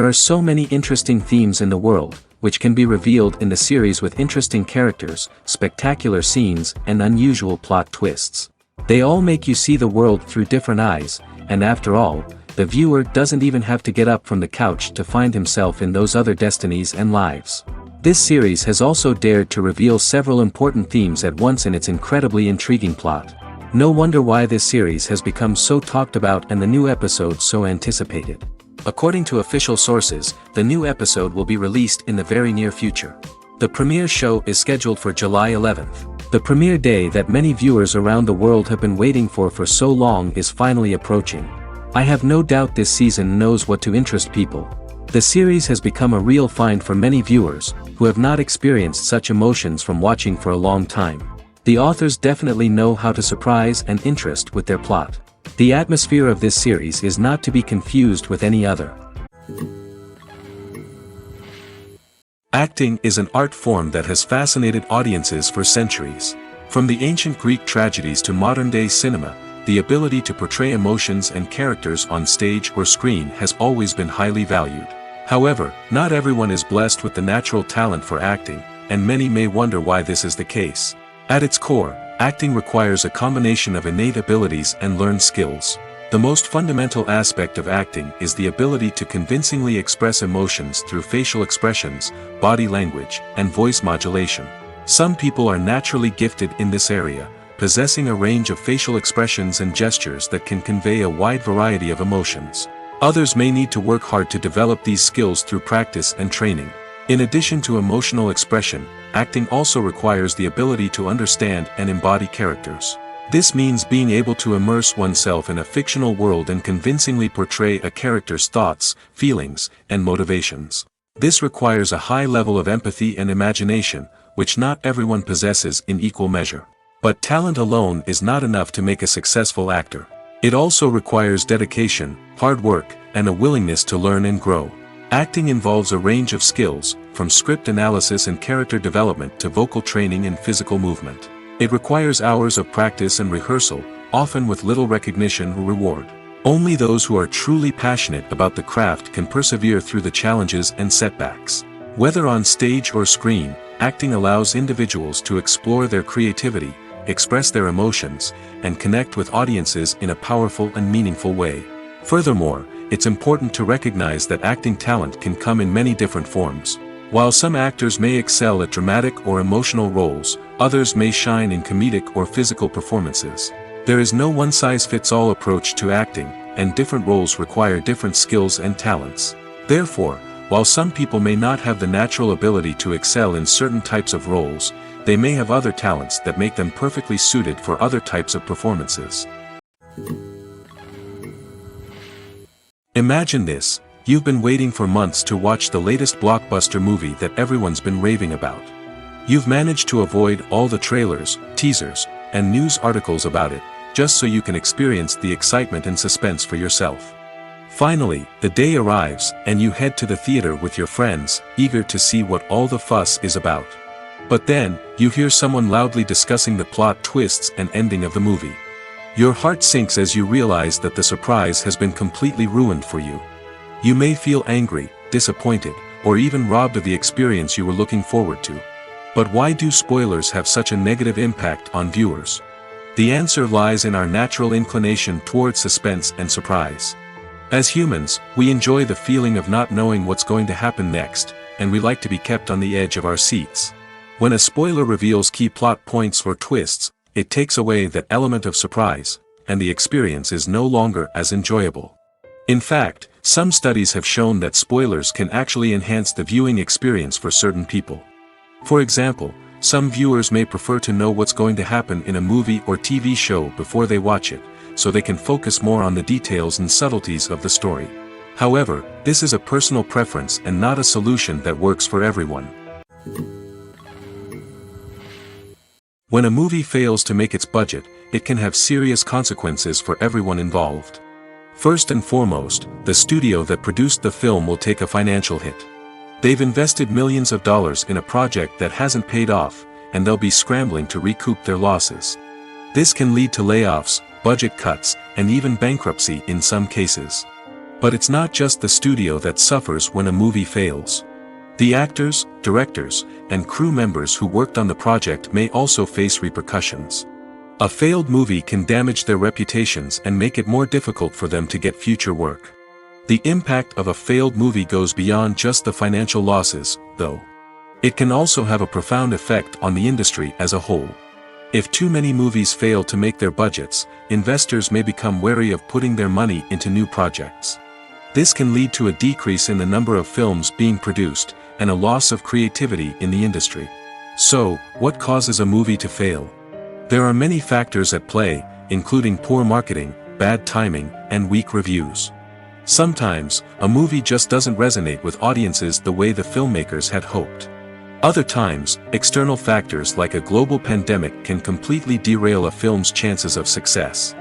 There are so many interesting themes in the world, which can be revealed in the series with interesting characters, spectacular scenes, and unusual plot twists. They all make you see the world through different eyes, and after all, the viewer doesn't even have to get up from the couch to find himself in those other destinies and lives. This series has also dared to reveal several important themes at once in its incredibly intriguing plot. No wonder why this series has become so talked about and the new episodes so anticipated. According to official sources, the new episode will be released in the very near future. The premiere show is scheduled for July 11th. The premiere day that many viewers around the world have been waiting for so long is finally approaching. I have no doubt this season knows what to interest people. The series has become a real find for many viewers, who have not experienced such emotions from watching for a long time. The authors definitely know how to surprise and interest with their plot. The atmosphere of this series is not to be confused with any other. Acting is an art form that has fascinated audiences for centuries. From the ancient Greek tragedies to modern-day cinema, the ability to portray emotions and characters on stage or screen has always been highly valued. However, not everyone is blessed with the natural talent for acting, and many may wonder why this is the case. At its core, acting requires a combination of innate abilities and learned skills. The most fundamental aspect of acting is the ability to convincingly express emotions through facial expressions, body language, and voice modulation. Some people are naturally gifted in this area, possessing a range of facial expressions and gestures that can convey a wide variety of emotions. Others may need to work hard to develop these skills through practice and training. In addition to emotional expression, acting also requires the ability to understand and embody characters. This means being able to immerse oneself in a fictional world and convincingly portray a character's thoughts, feelings, and motivations. This requires a high level of empathy and imagination, which not everyone possesses in equal measure. But talent alone is not enough to make a successful actor. It also requires dedication, hard work, and a willingness to learn and grow. Acting involves a range of skills, from script analysis and character development to vocal training and physical movement. It requires hours of practice and rehearsal, often with little recognition or reward. Only those who are truly passionate about the craft can persevere through the challenges and setbacks. Whether on stage or screen, acting allows individuals to explore their creativity, express their emotions, and connect with audiences in a powerful and meaningful way. Furthermore, it's important to recognize that acting talent can come in many different forms. While some actors may excel at dramatic or emotional roles, others may shine in comedic or physical performances. There is no one-size-fits-all approach to acting, and different roles require different skills and talents. Therefore, while some people may not have the natural ability to excel in certain types of roles, they may have other talents that make them perfectly suited for other types of performances. Imagine this: you've been waiting for months to watch the latest blockbuster movie that everyone's been raving about. You've managed to avoid all the trailers, teasers, and news articles about it, just so you can experience the excitement and suspense for yourself. Finally, the day arrives, and you head to the theater with your friends, eager to see what all the fuss is about. But then, you hear someone loudly discussing the plot twists and ending of the movie. Your heart sinks as you realize that the surprise has been completely ruined for you. You may feel angry, disappointed, or even robbed of the experience you were looking forward to. But why do spoilers have such a negative impact on viewers? The answer lies in our natural inclination towards suspense and surprise. As humans, we enjoy the feeling of not knowing what's going to happen next, and we like to be kept on the edge of our seats. When a spoiler reveals key plot points or twists, it takes away that element of surprise, and the experience is no longer as enjoyable. In fact, some studies have shown that spoilers can actually enhance the viewing experience for certain people. For example, some viewers may prefer to know what's going to happen in a movie or TV show before they watch it, so they can focus more on the details and subtleties of the story. However, this is a personal preference and not a solution that works for everyone. When a movie fails to make its budget, it can have serious consequences for everyone involved. First and foremost, the studio that produced the film will take a financial hit. They've invested millions of dollars in a project that hasn't paid off, and they'll be scrambling to recoup their losses. This can lead to layoffs, budget cuts, and even bankruptcy in some cases. But it's not just the studio that suffers when a movie fails. The actors, directors, and crew members who worked on the project may also face repercussions. A failed movie can damage their reputations and make it more difficult for them to get future work. The impact of a failed movie goes beyond just the financial losses, though. It can also have a profound effect on the industry as a whole. If too many movies fail to make their budgets, investors may become wary of putting their money into new projects. This can lead to a decrease in the number of films being produced, and a loss of creativity in the industry. So, what causes a movie to fail? There are many factors at play, including poor marketing, bad timing, and weak reviews. Sometimes, a movie just doesn't resonate with audiences the way the filmmakers had hoped. Other times, external factors like a global pandemic can completely derail a film's chances of success.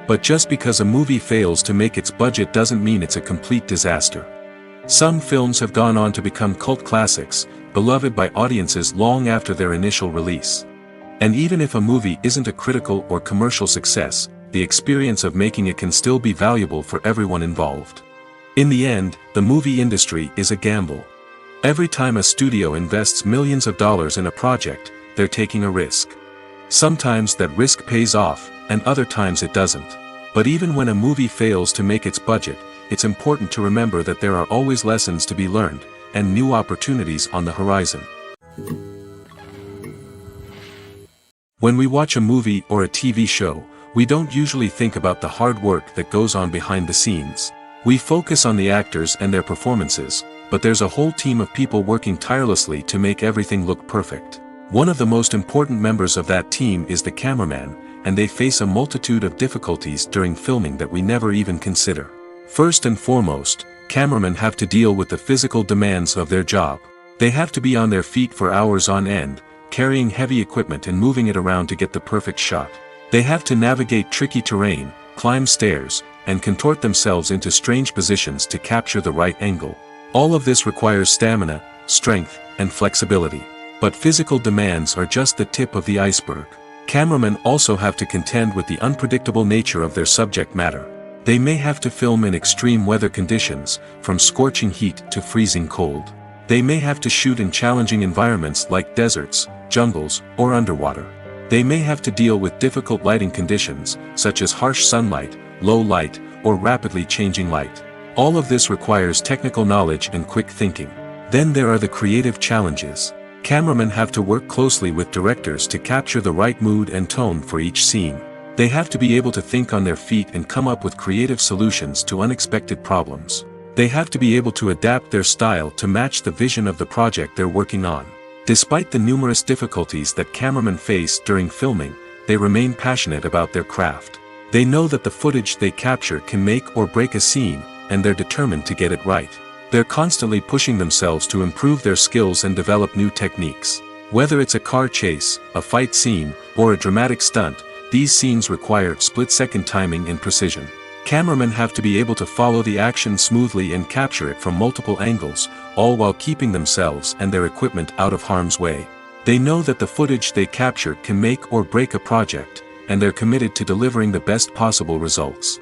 But just because a movie fails to make its budget doesn't mean it's a complete disaster. Some films have gone on to become cult classics, beloved by audiences long after their initial release. And even if a movie isn't a critical or commercial success, the experience of making it can still be valuable for everyone involved. In the end, the movie industry is a gamble. Every time a studio invests millions of dollars in a project, they're taking a risk. Sometimes that risk pays off, and other times it doesn't. But even when a movie fails to make its budget, it's important to remember that there are always lessons to be learned, and new opportunities on the horizon. When we watch a movie or a TV show, we don't usually think about the hard work that goes on behind the scenes. We focus on the actors and their performances, but there's a whole team of people working tirelessly to make everything look perfect. One of the most important members of that team is the cameraman, and they face a multitude of difficulties during filming that we never even consider. First and foremost, cameramen have to deal with the physical demands of their job. They have to be on their feet for hours on end, carrying heavy equipment and moving it around to get the perfect shot. They have to navigate tricky terrain, climb stairs, and contort themselves into strange positions to capture the right angle. All of this requires stamina, strength, and flexibility. But physical demands are just the tip of the iceberg. Cameramen also have to contend with the unpredictable nature of their subject matter. They may have to film in extreme weather conditions, from scorching heat to freezing cold. They may have to shoot in challenging environments like deserts, jungles, or underwater. They may have to deal with difficult lighting conditions, such as harsh sunlight, low light, or rapidly changing light. All of this requires technical knowledge and quick thinking. Then there are the creative challenges. Cameramen have to work closely with directors to capture the right mood and tone for each scene. They have to be able to think on their feet and come up with creative solutions to unexpected problems. They have to be able to adapt their style to match the vision of the project they're working on. Despite the numerous difficulties that cameramen face during filming, they remain passionate about their craft. They know that the footage they capture can make or break a scene, and they're determined to get it right. They're constantly pushing themselves to improve their skills and develop new techniques. Whether it's a car chase, a fight scene, or a dramatic stunt, these scenes require split-second timing and precision. Cameramen have to be able to follow the action smoothly and capture it from multiple angles, all while keeping themselves and their equipment out of harm's way. They know that the footage they capture can make or break a project, and they're committed to delivering the best possible results.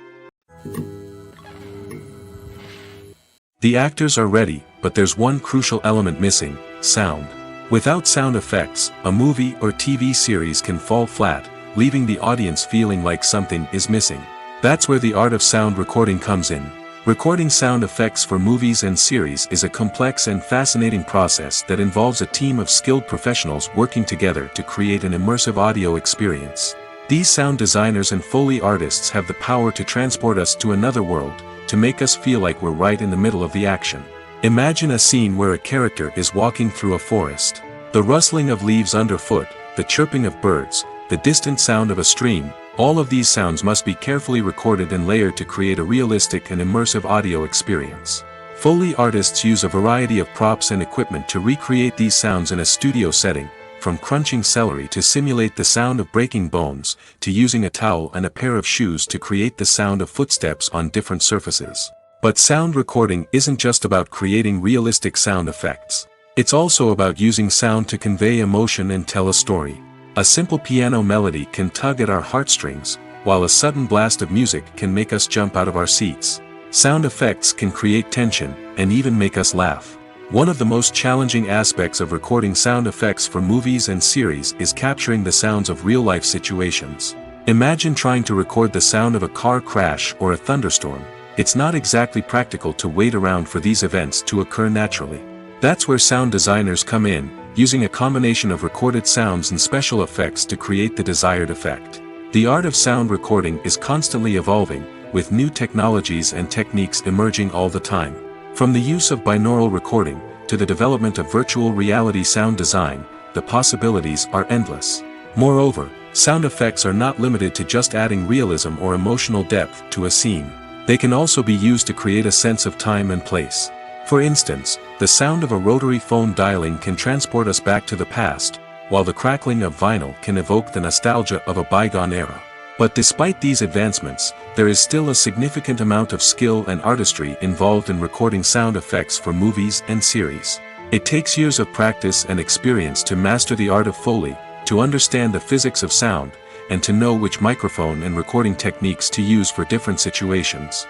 The actors are ready, but there's one crucial element missing: sound. Without sound effects, a movie or TV series can fall flat, leaving the audience feeling like something is missing. That's where the art of sound recording comes in. Recording sound effects for movies and series is a complex and fascinating process that involves a team of skilled professionals working together to create an immersive audio experience. These sound designers and Foley artists have the power to transport us to another world, to make us feel like we're right in the middle of the action. Imagine a scene where a character is walking through a forest. The rustling of leaves underfoot, the chirping of birds, the distant sound of a stream, all of these sounds must be carefully recorded and layered to create a realistic and immersive audio experience. Foley artists use a variety of props and equipment to recreate these sounds in a studio setting, from crunching celery to simulate the sound of breaking bones, to using a towel and a pair of shoes to create the sound of footsteps on different surfaces. But sound recording isn't just about creating realistic sound effects. It's also about using sound to convey emotion and tell a story. A simple piano melody can tug at our heartstrings, while a sudden blast of music can make us jump out of our seats. Sound effects can create tension, and even make us laugh. One of the most challenging aspects of recording sound effects for movies and series is capturing the sounds of real-life situations. Imagine trying to record the sound of a car crash or a thunderstorm. It's not exactly practical to wait around for these events to occur naturally. That's where sound designers come in, using a combination of recorded sounds and special effects to create the desired effect. The art of sound recording is constantly evolving, with new technologies and techniques emerging all the time. From the use of binaural recording, to the development of virtual reality sound design, the possibilities are endless. Moreover, sound effects are not limited to just adding realism or emotional depth to a scene. They can also be used to create a sense of time and place. For instance, the sound of a rotary phone dialing can transport us back to the past, while the crackling of vinyl can evoke the nostalgia of a bygone era. But despite these advancements, there is still a significant amount of skill and artistry involved in recording sound effects for movies and series. It takes years of practice and experience to master the art of Foley, to understand the physics of sound, and to know which microphone and recording techniques to use for different situations.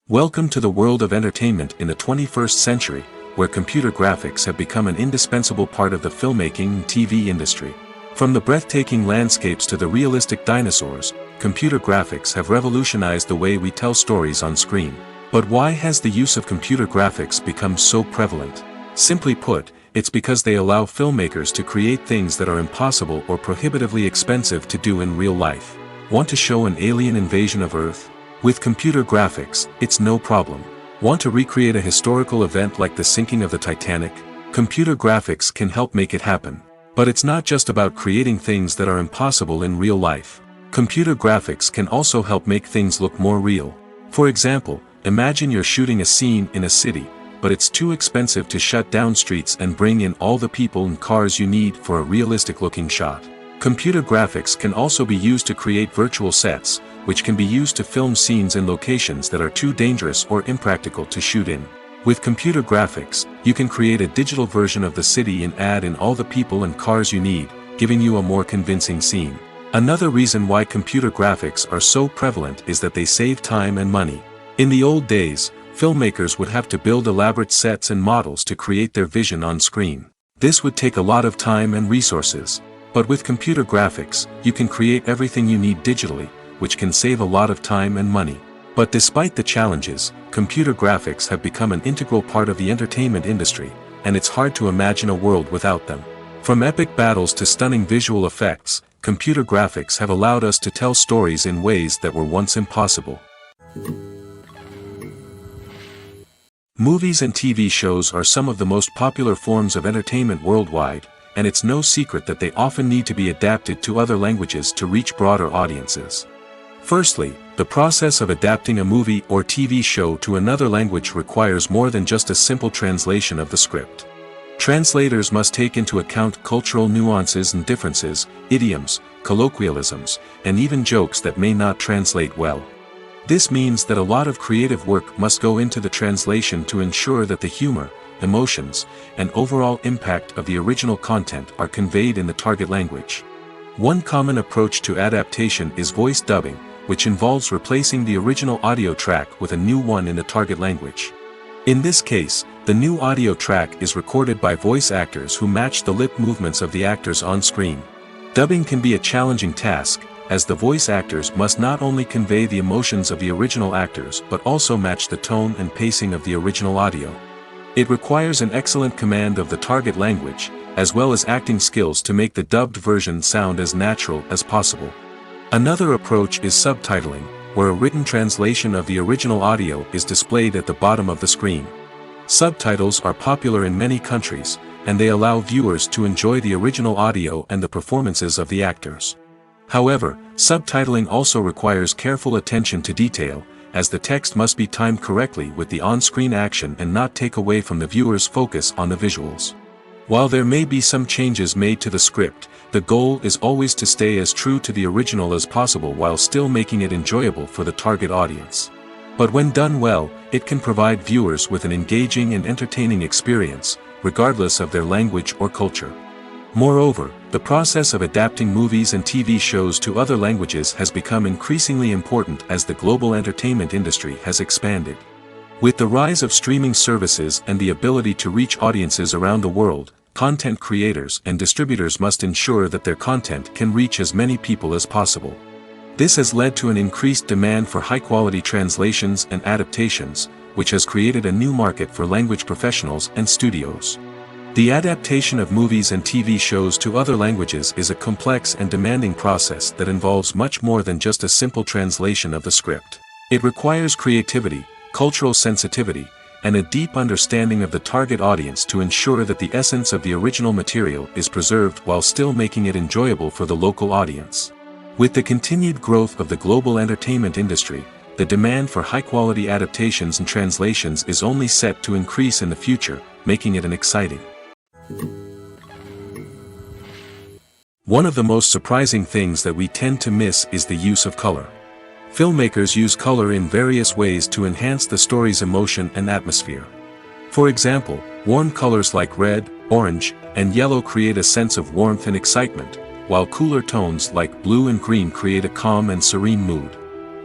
Welcome to the world of entertainment in the 21st century, where computer graphics have become an indispensable part of the filmmaking and TV industry. From the breathtaking landscapes to the realistic dinosaurs, computer graphics have revolutionized the way we tell stories on screen. But why has the use of computer graphics become so prevalent? Simply put, it's because they allow filmmakers to create things that are impossible or prohibitively expensive to do in real life. Want to show an alien invasion of Earth? With computer graphics, it's no problem. Want to recreate a historical event like the sinking of the Titanic? Computer graphics can help make it happen. But it's not just about creating things that are impossible in real life. Computer graphics can also help make things look more real. For example, imagine you're shooting a scene in a city, but it's too expensive to shut down streets and bring in all the people and cars you need for a realistic-looking shot. Computer graphics can also be used to create virtual sets, which can be used to film scenes in locations that are too dangerous or impractical to shoot in. With computer graphics, you can create a digital version of the city and add in all the people and cars you need, giving you a more convincing scene. Another reason why computer graphics are so prevalent is that they save time and money. In the old days, filmmakers would have to build elaborate sets and models to create their vision on screen. This would take a lot of time and resources. But with computer graphics, you can create everything you need digitally, which can save a lot of time and money. But despite the challenges, computer graphics have become an integral part of the entertainment industry, and it's hard to imagine a world without them. From epic battles to stunning visual effects, computer graphics have allowed us to tell stories in ways that were once impossible. Movies and TV shows are some of the most popular forms of entertainment worldwide, and it's no secret that they often need to be adapted to other languages to reach broader audiences. Firstly, the process of adapting a movie or TV show to another language requires more than just a simple translation of the script. Translators must take into account cultural nuances and differences, idioms, colloquialisms, and even jokes that may not translate well. This means that a lot of creative work must go into the translation to ensure that the humor, emotions, and overall impact of the original content are conveyed in the target language. One common approach to adaptation is voice dubbing, which involves replacing the original audio track with a new one in the target language. In this case, the new audio track is recorded by voice actors who match the lip movements of the actors on screen. Dubbing can be a challenging task, as the voice actors must not only convey the emotions of the original actors but also match the tone and pacing of the original audio. It requires an excellent command of the target language, as well as acting skills to make the dubbed version sound as natural as possible. Another approach is subtitling, where a written translation of the original audio is displayed at the bottom of the screen. Subtitles are popular in many countries, and they allow viewers to enjoy the original audio and the performances of the actors. However, subtitling also requires careful attention to detail, as the text must be timed correctly with the on-screen action and not take away from the viewer's focus on the visuals. While there may be some changes made to the script, the goal is always to stay as true to the original as possible while still making it enjoyable for the target audience. But when done well, it can provide viewers with an engaging and entertaining experience, regardless of their language or culture. Moreover, the process of adapting movies and TV shows to other languages has become increasingly important as the global entertainment industry has expanded. With the rise of streaming services and the ability to reach audiences around the world, content creators and distributors must ensure that their content can reach as many people as possible. This has led to an increased demand for high-quality translations and adaptations, which has created a new market for language professionals and studios. The adaptation of movies and TV shows to other languages is a complex and demanding process that involves much more than just a simple translation of the script. It requires creativity, cultural sensitivity, and a deep understanding of the target audience to ensure that the essence of the original material is preserved while still making it enjoyable for the local audience. With the continued growth of the global entertainment industry, the demand for high-quality adaptations and translations is only set to increase in the future, making it an exciting. One of the most surprising things that we tend to miss is the use of color. Filmmakers use color in various ways to enhance the story's emotion and atmosphere. For example, warm colors like red, orange, and yellow create a sense of warmth and excitement, while cooler tones like blue and green create a calm and serene mood.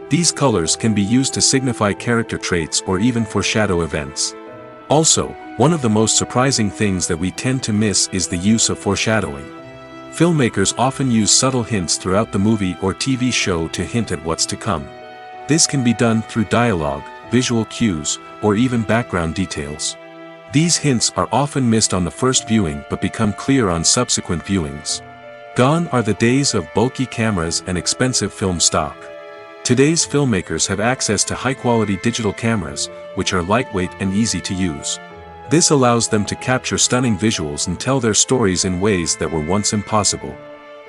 These colors can be used to signify character traits or even foreshadow events. Also, one of the most surprising things that we tend to miss is the use of foreshadowing. Filmmakers often use subtle hints throughout the movie or TV show to hint at what's to come. This can be done through dialogue, visual cues, or even background details. These hints are often missed on the first viewing but become clear on subsequent viewings. Gone are the days of bulky cameras and expensive film stock. Today's filmmakers have access to high-quality digital cameras, which are lightweight and easy to use. This allows them to capture stunning visuals and tell their stories in ways that were once impossible.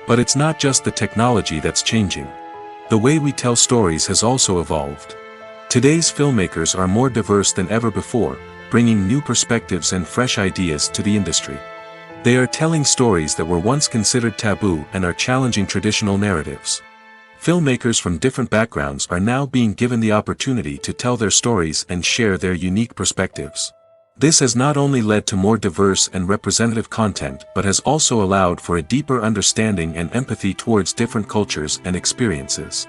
But it's not just the technology that's changing. The way we tell stories has also evolved. Today's filmmakers are more diverse than ever before, bringing new perspectives and fresh ideas to the industry. They are telling stories that were once considered taboo and are challenging traditional narratives. Filmmakers from different backgrounds are now being given the opportunity to tell their stories and share their unique perspectives. This has not only led to more diverse and representative content but has also allowed for a deeper understanding and empathy towards different cultures and experiences.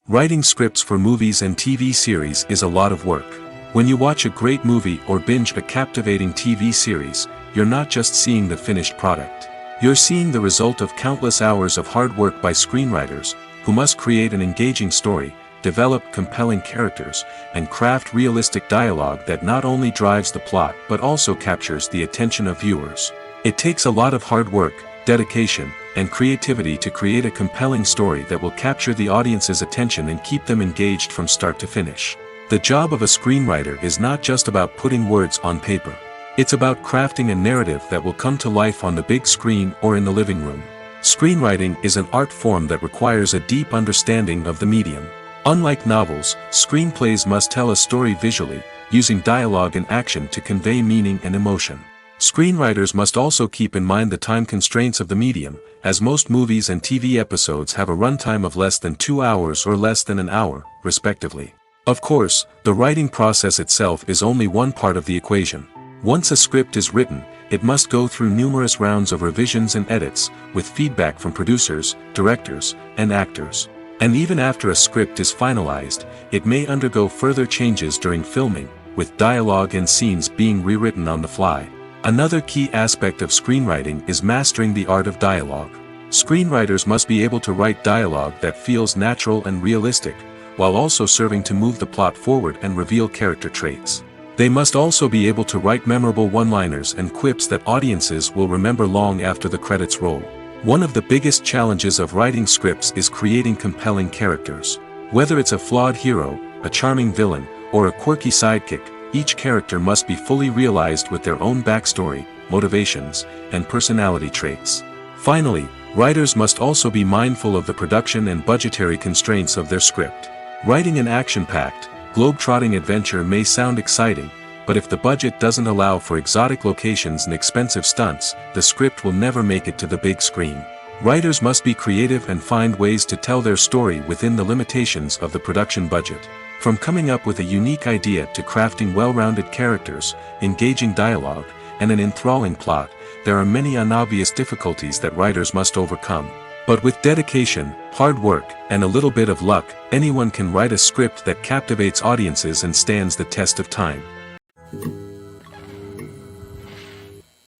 Writing scripts for movies and TV series is a lot of work. When you watch a great movie or binge a captivating TV series, you're not just seeing the finished product. You're seeing the result of countless hours of hard work by screenwriters, who must create an engaging story, develop compelling characters, and craft realistic dialogue that not only drives the plot but also captures the attention of viewers. It takes a lot of hard work, dedication, and creativity to create a compelling story that will capture the audience's attention and keep them engaged from start to finish. The job of a screenwriter is not just about putting words on paper. It's about crafting a narrative that will come to life on the big screen or in the living room. Screenwriting is an art form that requires a deep understanding of the medium. Unlike novels, screenplays must tell a story visually, using dialogue and action to convey meaning and emotion. Screenwriters must also keep in mind the time constraints of the medium, as most movies and TV episodes have a runtime of less than 2 hours or less than an hour, respectively. Of course, the writing process itself is only one part of the equation. Once a script is written, it must go through numerous rounds of revisions and edits, with feedback from producers, directors, and actors. And even after a script is finalized, it may undergo further changes during filming, with dialogue and scenes being rewritten on the fly. Another key aspect of screenwriting is mastering the art of dialogue. Screenwriters must be able to write dialogue that feels natural and realistic, while also serving to move the plot forward and reveal character traits. They must also be able to write memorable one-liners and quips that audiences will remember long after the credits roll. One of the biggest challenges of writing scripts is creating compelling characters. Whether it's a flawed hero, a charming villain, or a quirky sidekick, each character must be fully realized with their own backstory, motivations, and personality traits. Finally, writers must also be mindful of the production and budgetary constraints of their script. Writing an action-packed, globe-trotting adventure may sound exciting, but if the budget doesn't allow for exotic locations and expensive stunts, the script will never make it to the big screen. Writers must be creative and find ways to tell their story within the limitations of the production budget. From coming up with a unique idea to crafting well-rounded characters, engaging dialogue, and an enthralling plot, there are many unobvious difficulties that writers must overcome. But with dedication, hard work, and a little bit of luck, anyone can write a script that captivates audiences and stands the test of time.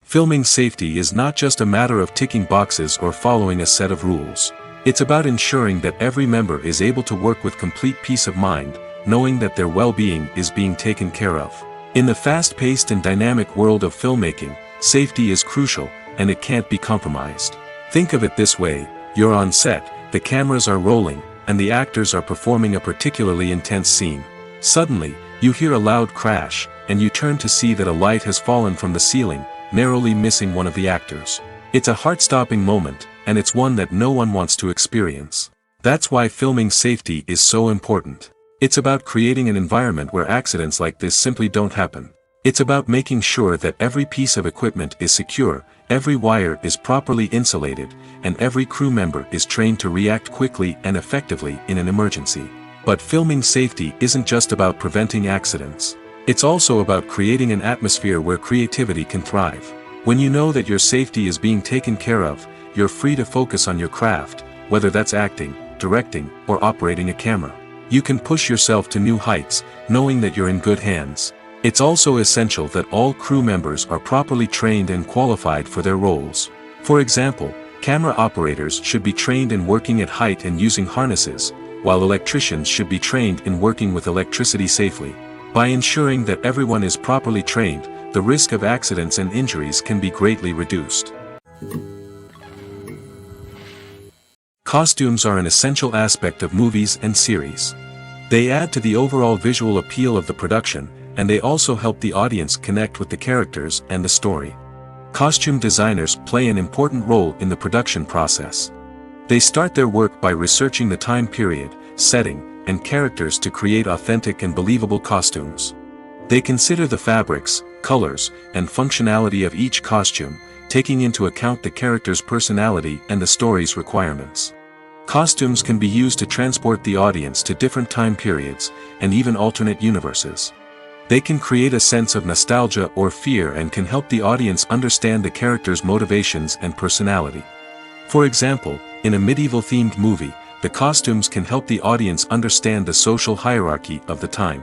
Filming safety is not just a matter of ticking boxes or following a set of rules. It's about ensuring that every member is able to work with complete peace of mind, knowing that their well-being is being taken care of. In the fast-paced and dynamic world of filmmaking, safety is crucial, and it can't be compromised. Think of it this way: you're on set, the cameras are rolling, and the actors are performing a particularly intense scene. Suddenly, you hear a loud crash, and you turn to see that a light has fallen from the ceiling, narrowly missing one of the actors. It's a heart-stopping moment, and it's one that no one wants to experience. That's why filming safety is so important. It's about creating an environment where accidents like this simply don't happen. It's about making sure that every piece of equipment is secure, every wire is properly insulated, and every crew member is trained to react quickly and effectively in an emergency. But filming safety isn't just about preventing accidents. It's also about creating an atmosphere where creativity can thrive. When you know that your safety is being taken care of, you're free to focus on your craft, whether that's acting, directing, or operating a camera. You can push yourself to new heights, knowing that you're in good hands. It's also essential that all crew members are properly trained and qualified for their roles. For example, camera operators should be trained in working at height and using harnesses, while electricians should be trained in working with electricity safely. By ensuring that everyone is properly trained, the risk of accidents and injuries can be greatly reduced. Costumes are an essential aspect of movies and series. They add to the overall visual appeal of the production, and they also help the audience connect with the characters and the story. Costume designers play an important role in the production process. They start their work by researching the time period, setting, and characters to create authentic and believable costumes. They consider the fabrics, colors, and functionality of each costume, taking into account the character's personality and the story's requirements. Costumes can be used to transport the audience to different time periods, and even alternate universes. They can create a sense of nostalgia or fear and can help the audience understand the character's motivations and personality. For example, in a medieval-themed movie, the costumes can help the audience understand the social hierarchy of the time.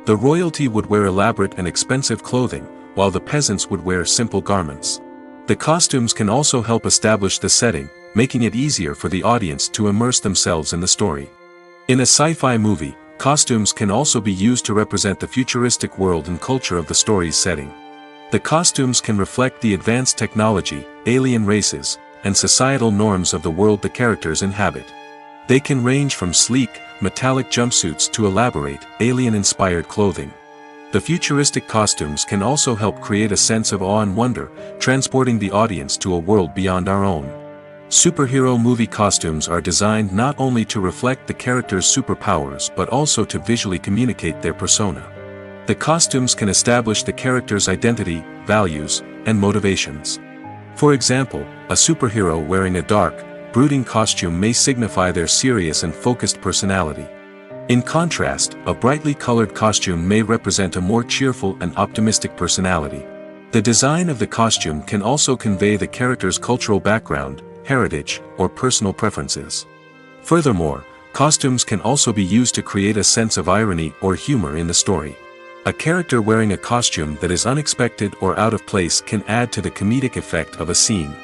The royalty would wear elaborate and expensive clothing, while the peasants would wear simple garments. The costumes can also help establish the setting, making it easier for the audience to immerse themselves in the story. In a sci-fi movie, costumes can also be used to represent the futuristic world and culture of the story's setting. The costumes can reflect the advanced technology, alien races, and societal norms of the world the characters inhabit. They can range from sleek, metallic jumpsuits to elaborate, alien-inspired clothing. The futuristic costumes can also help create a sense of awe and wonder, transporting the audience to a world beyond our own. Superhero movie costumes are designed not only to reflect the character's superpowers but also to visually communicate their persona. The costumes can establish the character's identity, values, and motivations. For example, a superhero wearing a dark, brooding costume may signify their serious and focused personality. In contrast, a brightly colored costume may represent a more cheerful and optimistic personality. The design of the costume can also convey the character's cultural background, heritage, or personal preferences. Furthermore, costumes can also be used to create a sense of irony or humor in the story. A character wearing a costume that is unexpected or out of place can add to the comedic effect of a scene.